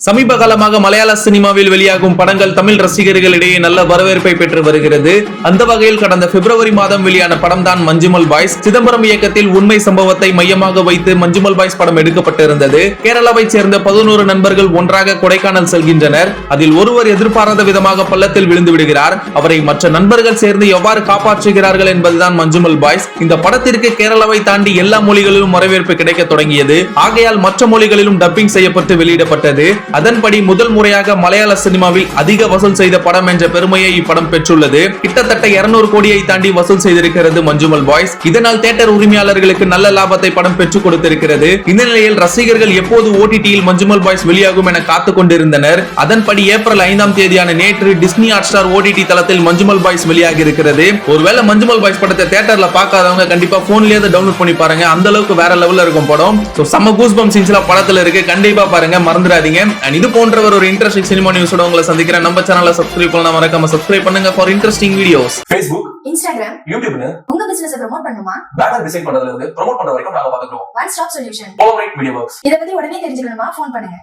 சமீப காலமாக மலையாள சினிமாவில் வெளியாகும் படங்கள் தமிழ் ரசிகர்களிடையே நல்ல வரவேற்பை பெற்று வருகிறது. அந்த வகையில் கடந்த பிப்ரவரி மாதம் வெளியான படம் தான் மஞ்சுமல் பாய்ஸ். சிதம்பரம் இயக்கத்தில் உண்மை சம்பவத்தை மையமாக வைத்து மஞ்சுமல் பாய்ஸ் படம் எடுக்கப்பட்டிருந்தது. கேரளாவை சேர்ந்த 11 நண்பர்கள் ஒன்றாக கொடைக்கானல் செல்கின்றனர். அதில் ஒருவர் எதிர்பாராத விதமாக பள்ளத்தில் விழுந்து விடுகிறார். அவரை மற்ற நண்பர்கள் சேர்ந்து எவ்வாறு காப்பாற்றுகிறார்கள் என்பதுதான் மஞ்சுமல் பாய்ஸ். இந்த படத்திற்கு கேரளாவை தாண்டி எல்லா மொழிகளிலும் வரவேற்பு கிடைக்க தொடங்கியது. ஆகையால் மற்ற மொழிகளிலும் டப்பிங் செய்யப்பட்டு வெளியிடப்பட்டது. அதன்படி முதல் முறையாக மலையாள சினிமாவில் அதிக வசூல் செய்த படம் என்ற பெருமையை இப்படம் பெற்றுள்ளது. கிட்டத்தட்ட 200 கோடியை தாண்டி வசூல் செய்திருக்கிறது மஞ்சுமல் பாய்ஸ். இதனால் தியேட்டர் உரிமையாளர்களுக்கு நல்ல லாபத்தை படம் பெற்றுக் கொடுத்திருக்கிறது. இந்த நிலையில் ரசிகர்கள் எப்போது ஓடிடியில் மஞ்சுமல் பாய்ஸ் வெளியாகும் என காத்துக் கொண்டிருந்தனர். அதன்படி ஏப்ரல் 5ஆம் தேதியான நேற்று டிஸ்னி ஹாட்ஸ்டார் ஓடிடி தளத்தில் மஞ்சுமல் பாய்ஸ் வெளியாகி இருக்கிறது. ஒருவேளை மஞ்சுமல் பாய்ஸ் படத்தை தியேட்டர்ல பார்க்காதவங்க கண்டிப்பா போன்லயே டவுன்லோட் பண்ணி பாருங்க. அந்த அளவுக்கு வேற லெவல்ல இருக்கும் படம். செம்ம கூஸ்பம்ஸ் சீன்ஸ்ல படத்துல இருக்கு. கண்டிப்பா பாருங்க, மறந்துடாதீங்க. இது போன்ற ஒரு இன்ட்ரெஸ்டிங் சினிமா நியூஸோட உங்களை சந்திக்கிறேன். நம்ம சேனலை சப்ஸ்கிரைப் பண்ணலாம், மறக்காம சப்ஸ்கிரைப் பண்ணுங்க for interesting videos. Facebook, Instagram, YouTubeனு உங்க பிசினஸ் ப்ரோமோட் பண்ணுமா? பேனர் டிசைன் பண்றதுல இருந்து ப்ரோமோட் பண்ற வரைக்கும் நாங்க பாத்துக்கிறோம். One stop solution. Polarite Media Works. இத பத்தி உடனே தெரிஞ்சுக்கணுமா? ஃபோன் பண்ணுங்க.